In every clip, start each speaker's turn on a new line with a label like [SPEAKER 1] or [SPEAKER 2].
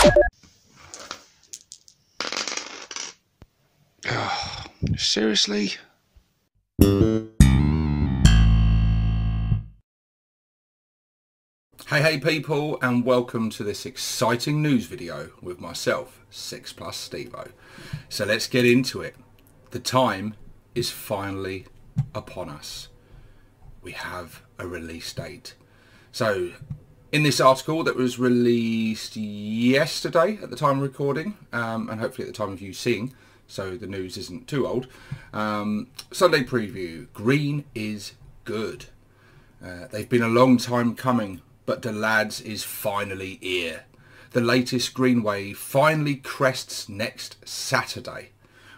[SPEAKER 1] Oh, seriously? Hey people, and welcome to this exciting news video with myself, 6+ Stevo. So let's get into it. The time is finally upon us. We have a release date. So in this article that was released yesterday at the time of recording, and hopefully at the time of you seeing, so the news isn't too old, Sunday preview, green is good. They've been a long time coming, but the lads is finally here. The latest green wave finally crests next Saturday,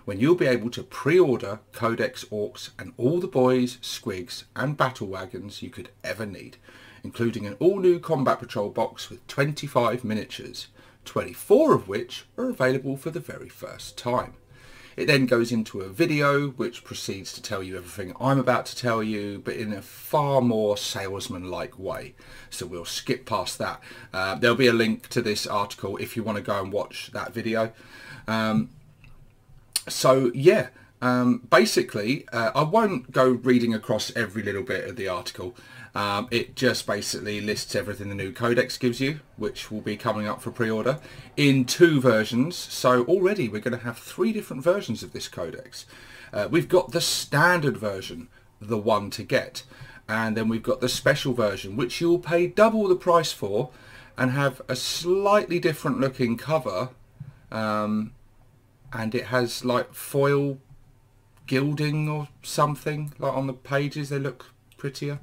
[SPEAKER 1] when you'll be able to pre-order Codex Orks and all the boys, squigs and battle wagons you could ever need, including an all-new Combat Patrol box with 25 miniatures, 24 of which are available for the very first time. It then goes into a video which proceeds to tell you everything I'm about to tell you, but in a far more salesman-like way. So we'll skip past that. There'll be a link to this article if you want to go and watch that video. So yeah, basically, I won't go reading across every little bit of the article. It just basically lists everything the new Codex gives you, which will be coming up for pre-order in 2 versions. So already we're going to have 3 different versions of this Codex. We've got the standard version, the one to get, and then we've got the special version, which you'll pay double the price for and have a slightly different looking cover, and it has like foil gilding or something like on the pages. They look prettier.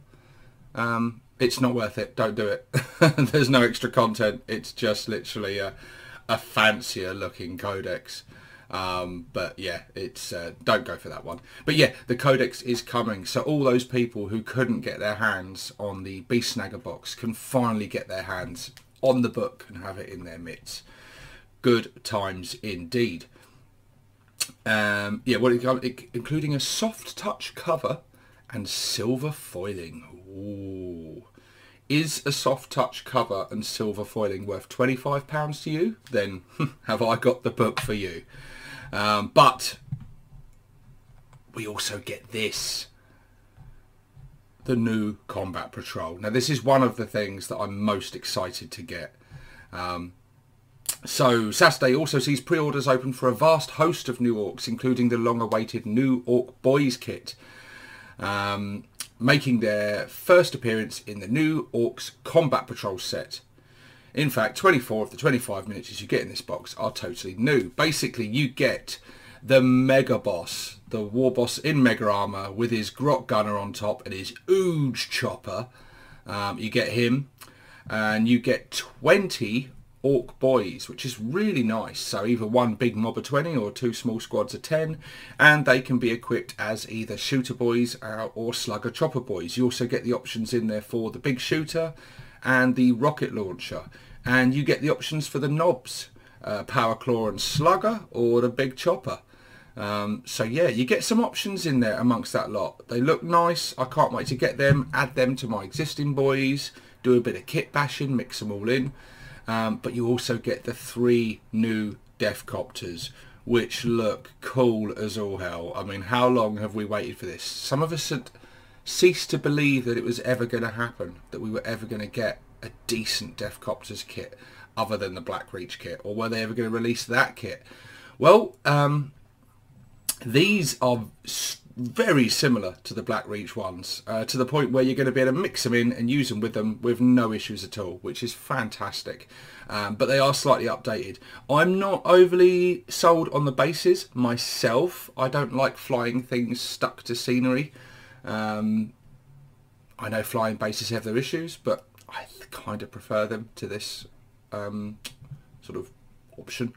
[SPEAKER 1] It's not worth it. Don't do it. There's no extra content. It's just literally a fancier looking Codex. But yeah, it's don't go for that one. But yeah, the Codex is coming. So all those people who couldn't get their hands on the Beast Snagga box can finally get their hands on the book and have it in their mitts. Good times indeed. Yeah, well, including a soft touch cover and silver foiling. Ooh. Is a soft touch cover and silver foiling worth £25 to you? Then have I got the book for you. But we also get this. The new Combat Patrol. Now this is one of the things that I'm most excited to get. So Saturday also sees pre-orders open for a vast host of new Orks, including the long-awaited new Ork Boys kit, making their first appearance in the new Orks Combat Patrol set. In fact, 24 of the 25 miniatures you get in this box are totally new. Basically, you get the Mega Boss, the War Boss in Mega Armour with his Grot Gunner on top and his Ooge Chopper. You get him, and you get 20 Ork Boys, which is really nice. So either one big mob of 20 or 2 small squads of 10, and they can be equipped as either shooter boys or slugger chopper boys. You also get the options in there for the big shooter and the rocket launcher, and you get the options for the knobs, power claw and slugger, or the big chopper. So yeah, you get some options in there amongst that lot. They look nice. I can't wait to get them, add them to my existing boys, do a bit of kit bashing, mix them all in. But you also get the 3 new Defcopters, which look cool as all hell. I mean, how long have we waited for this? Some of us had ceased to believe that it was ever going to happen, that we were ever going to get a decent Defcopters kit other than the Black Reach kit, or were they ever going to release that kit? Well, these are very similar to the Black Reach ones, to the point where you're going to be able to mix them in and use them with no issues at all, which is fantastic. But they are slightly updated. I'm not overly sold on the bases myself. I don't like flying things stuck to scenery. I know flying bases have their issues, but I kind of prefer them to this sort of option.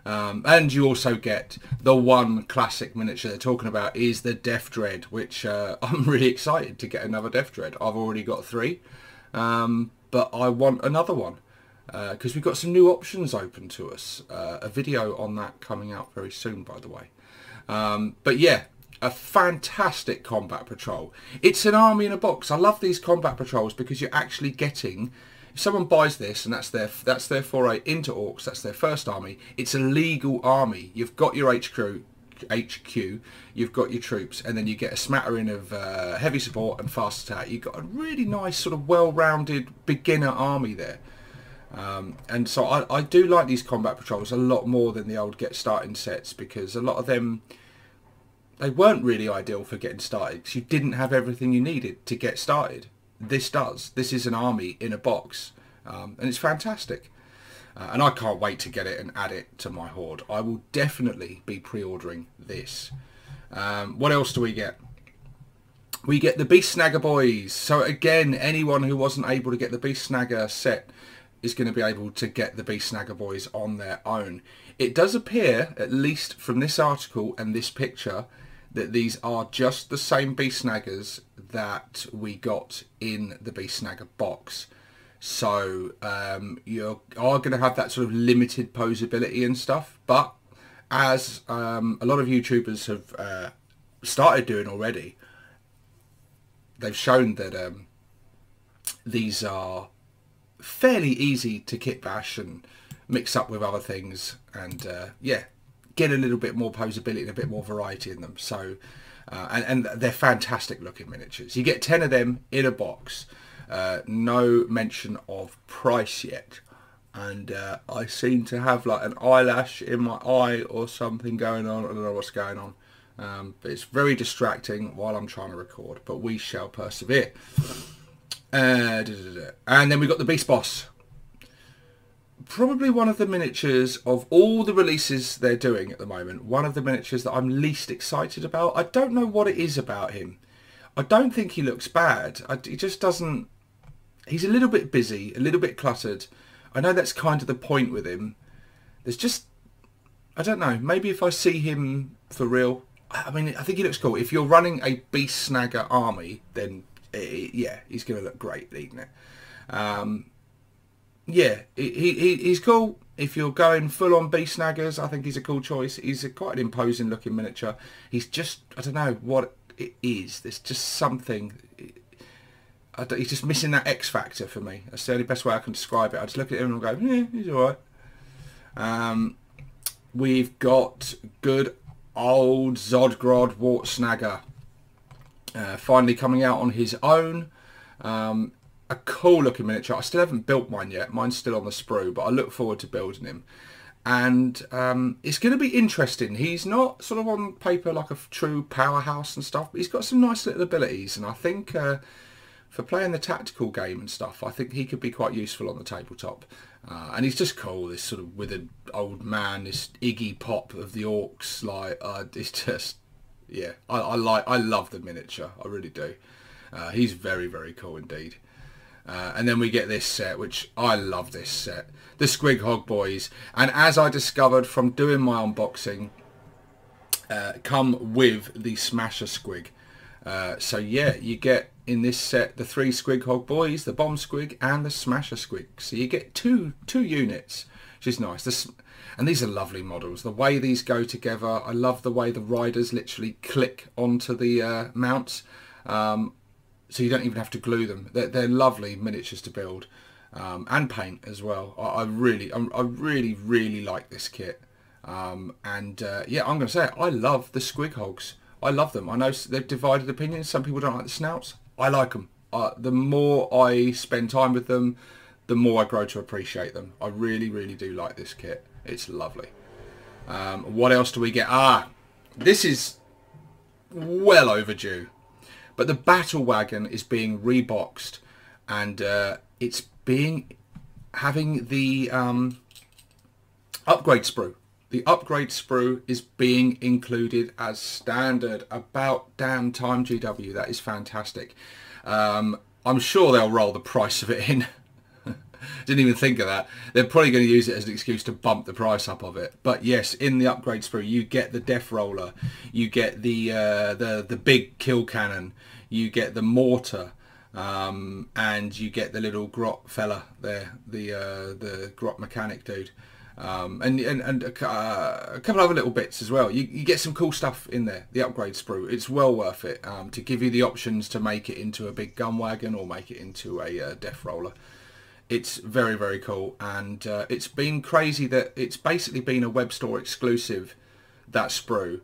[SPEAKER 1] And you also get the one classic miniature they're talking about is the Def Dread, which I'm really excited to get another Def Dread. I've already got 3, but I want another one because we've got some new options open to us. A video on that coming out very soon, by the way. But yeah, a fantastic Combat Patrol. It's an army in a box. I love these Combat Patrols because you're actually getting If someone buys this and that's their foray into orcs, that's their first army, it's a legal army. You've got your HQ, you've got your troops, and then you get a smattering of heavy support and fast attack. You've got a really nice sort of well-rounded beginner army there. And so I do like these combat patrols a lot more than the old get starting sets, because a lot of them, they weren't really ideal for getting started because you didn't have everything you needed to get started. This does. This is an army in a box, and it's fantastic. And I can't wait to get it and add it to my horde. I will definitely be pre-ordering this. What else do we get? We get the Beast Snagga Boyz. So again, anyone who wasn't able to get the Beast Snagga set is going to be able to get the Beast Snagga Boyz on their own. It does appear, at least from this article and this picture, that these are just the same Beast Snaggas that we got in the Beast Snagga box. So you are going to have that sort of limited posability and stuff, but as a lot of YouTubers have started doing already, they've shown that these are fairly easy to kit bash and mix up with other things, and yeah, get a little bit more posability and a bit more variety in them. So and they're fantastic looking miniatures. You get 10 of them in a box. No mention of price yet, and I seem to have like an eyelash in my eye or something going on. I don't know what's going on, but it's very distracting while I'm trying to record, but we shall persevere. And then we got the Beast Boss. Probably one of the miniatures of all the releases they're doing at the moment, one of the miniatures that I'm least excited about. I don't know what it is about him. I don't think he looks bad. He just doesn't... He's a little bit busy, a little bit cluttered. I know that's kind of the point with him. There's just... I don't know. Maybe if I see him for real... I mean, I think he looks cool. If you're running a Beast Snagga army, then yeah, he's going to look great leading it. Yeah, he's cool. If you're going full on Beast Snaggas, I think he's a cool choice. He's quite an imposing looking miniature. He's just, I don't know what it is. There's just something. He's just missing that X factor for me. That's the only best way I can describe it. I just look at him and go, yeah, he's alright. We've got good old Zord Grodd Wart Snagga. Finally coming out on his own. A cool looking miniature. I still haven't built mine yet. Mine's still on the sprue, but I look forward to building him. And it's going to be interesting. He's not sort of on paper like a true powerhouse and stuff, but he's got some nice little abilities. And I think for playing the tactical game and stuff, I think he could be quite useful on the tabletop. And he's just cool, this sort of withered old man, this Iggy Pop of the orcs. Like, it's just, yeah, I love the miniature. I really do. He's very, very cool indeed. And then we get this set, which I love this set, the Squighog Boyz. And as I discovered from doing my unboxing, come with the Smasher Squig. So yeah, you get in this set the 3 Squighog Boyz, the Bomb Squig and the Smasher Squig. So you get two units, which is nice. And these are lovely models. The way these go together, I love the way the riders literally click onto the mounts. So you don't even have to glue them. They're lovely miniatures to build and paint as well. I really like this kit. Yeah, I'm going to say it. I love the Squighogs. I love them. I know they've divided opinions. Some people don't like the snouts. I like them. The more I spend time with them, the more I grow to appreciate them. I really do like this kit. It's lovely. What else do we get? This is well overdue. But the Battle Wagon is being reboxed, and it's having the upgrade sprue. The upgrade sprue is being included as standard. About damn time, GW. That is fantastic. I'm sure they'll roll the price of it in. Didn't even think of that. They're probably going to use it as an excuse to bump the price up of it. But yes, in the upgrade sprue, you get the Death Roller, you get the big kill cannon, you get the mortar, and you get the little grot fella there, the grot mechanic dude, and a couple other little bits as well. You get some cool stuff in there. The upgrade sprue, it's well worth it to give you the options to make it into a big gun wagon or make it into a Death Roller. It's very, very cool, and it's been crazy that it's basically been a web store exclusive, that sprue,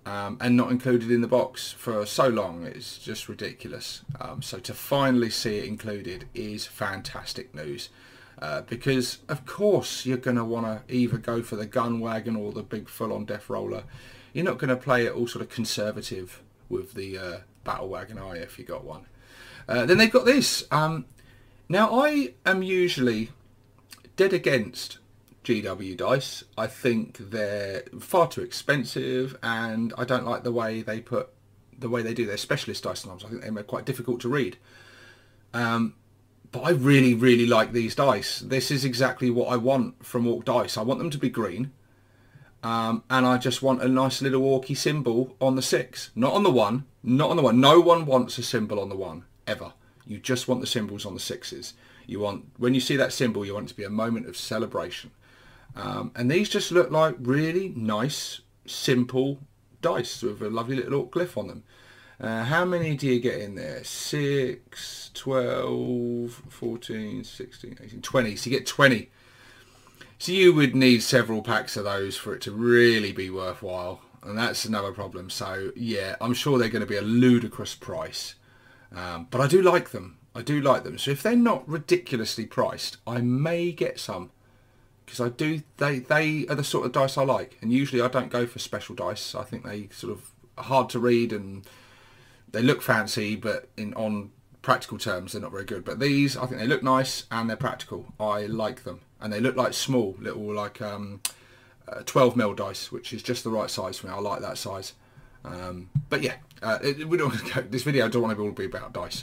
[SPEAKER 1] and not included in the box for so long. It's just ridiculous. So to finally see it included is fantastic news, because of course you're going to want to either go for the gun wagon or the big full-on death roller. You're not going to play it all sort of conservative with the battle wagon, are you, if you got one? Then they've got this. Now, I am usually dead against GW dice. I think they're far too expensive, and I don't like the way they do their specialist dice sometimes. I think they're quite difficult to read. But I really, really like these dice. This is exactly what I want from Ork Dice. I want them to be green, and I just want a nice little orky symbol on the 6, not on the 1, not on the 1. No one wants a symbol on the 1 ever. You just want the symbols on the 6s. You want, when you see that symbol, you want it to be a moment of celebration. And these just look like really nice, simple dice with a lovely little orc glyph on them. How many do you get in there? 6, 12, 14, 16, 18, 20. So you get 20. So you would need several packs of those for it to really be worthwhile. And that's another problem. So yeah, I'm sure they're going to be a ludicrous price. But I do like them. I do like them. So if they're not ridiculously priced, I may get some, because I do. They are the sort of dice I like, and usually I don't go for special dice. I think they sort of are hard to read and they look fancy, but on practical terms they're not very good. But these, I think they look nice and they're practical. I like them, and they look like small little 12mm dice, which is just the right size for me. I like that size. But yeah, we don't want to go, this video don't want to all be about dice.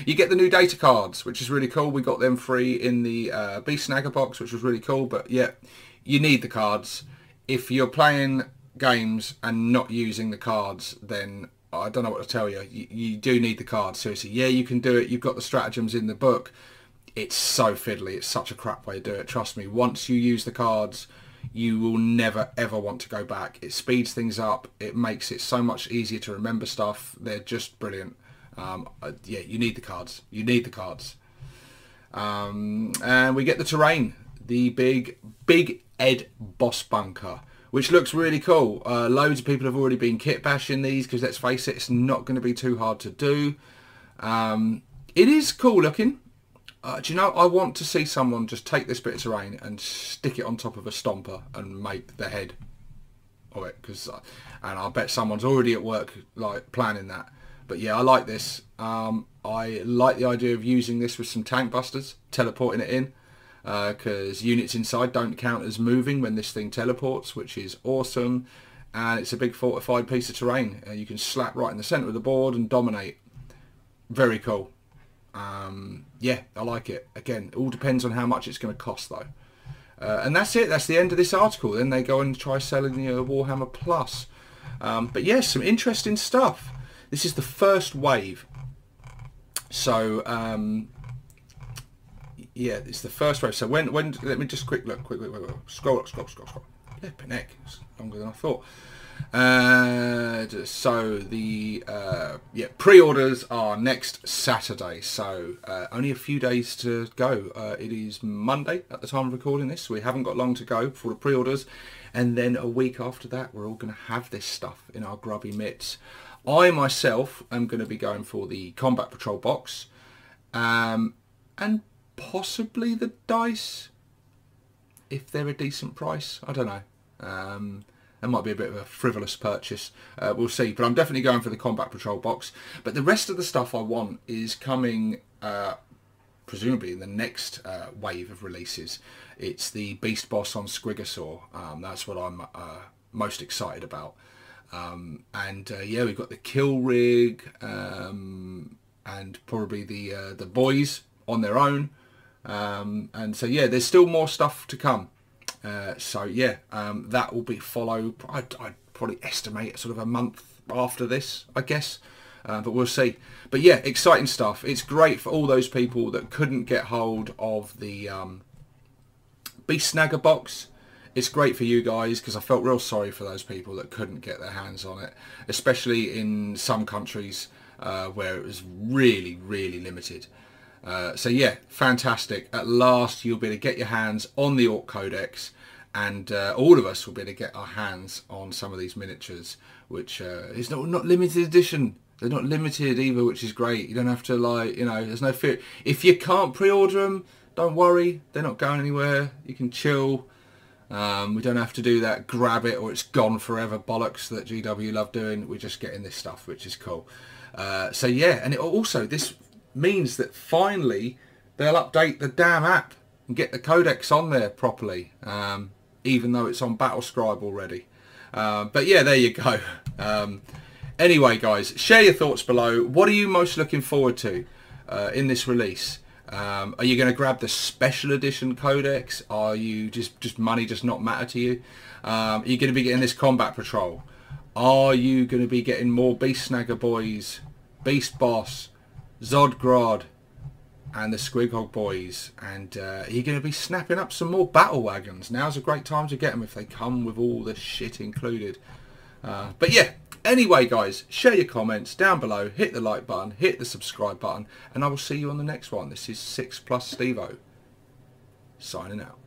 [SPEAKER 1] You get the new data cards, which is really cool. We got them free in the Beast Snagga box, which was really cool. But yeah, you need the cards. If you're playing games and not using the cards, then I don't know what to tell you. You do need the cards, seriously. Yeah, you can do it. You've got the stratagems in the book. It's so fiddly. It's such a crap way to do it. Trust me, once you use the cards, you will never ever want to go back. It speeds things up. It makes it so much easier to remember stuff. They're just brilliant. Yeah, you need the cards. You need the cards. And we get the terrain, the big Ed boss bunker, which looks really cool. Loads of people have already been kit bashing these, because let's face it, it's not going to be too hard to do. It is cool looking. Do you know, I want to see someone just take this bit of terrain and stick it on top of a stomper and make the head of it, and I bet someone's already at work like planning that. But yeah, I like this. I like the idea of using this with some tank busters, teleporting it in, because units inside don't count as moving when this thing teleports, which is awesome. And it's a big fortified piece of terrain. You can slap right in the centre of the board and dominate. Very cool. Yeah, I like it. Again, it all depends on how much it's going to cost though. And that's it. That's the end of this article. Then they go and try selling the Warhammer Plus. But yes, some interesting stuff. This is the first wave. So yeah, it's the first wave. So when let me just quick look. Scroll up. Flipping heck, it's longer than I thought. So the yeah, pre-orders are next Saturday, so only a few days to go. It is Monday at the time of recording this, so we haven't got long to go for the pre-orders, and then a week after that we're all going to have this stuff in our grubby mitts. I myself am going to be going for the Combat Patrol box, and possibly the dice if they're a decent price. I don't know. That might be a bit of a frivolous purchase. We'll see. But I'm definitely going for the Combat Patrol box. But the rest of the stuff I want is coming, presumably, in the next wave of releases. It's the Beast Boss on Squigosaur. That's what I'm most excited about. Yeah, we've got the Kill Rig, and probably the boys on their own. And so, yeah, there's still more stuff to come. So yeah, that will be followed. I'd probably estimate sort of a month after this, I guess, but we'll see. But yeah, exciting stuff. It's great for all those people that couldn't get hold of the Beast Snagga box. It's great for you guys, because I felt real sorry for those people that couldn't get their hands on it, especially in some countries where it was really limited. So yeah, fantastic. At last you'll be able to get your hands on the Ork Codex, and all of us will be able to get our hands on some of these miniatures, which is not limited edition. They're not limited either, which is great. You don't have to, like, you know, there's no fear. If you can't pre-order them, don't worry. They're not going anywhere. You can chill. We don't have to do that grab it or it's gone forever bollocks that GW love doing. We're just getting this stuff, which is cool. So yeah, and this means that finally they'll update the damn app and get the codex on there properly, even though it's on Battlescribe already. But yeah, there you go. Anyway, guys, share your thoughts below. What are you most looking forward to in this release? Are you going to grab the special edition codex? Are you just money does not matter to you? Are you going to be getting this combat patrol? Are you going to be getting more Beast Snagga Boyz, Beast Boss, Zord Grodd, and the Squighog Boyz? And are you going to be snapping up some more battle wagons? Now's a great time to get them if they come with all the shit included. But yeah, anyway, guys, share your comments down below, hit the like button, hit the subscribe button, and I will see you on the next one. This is 6+ Stevo, signing out.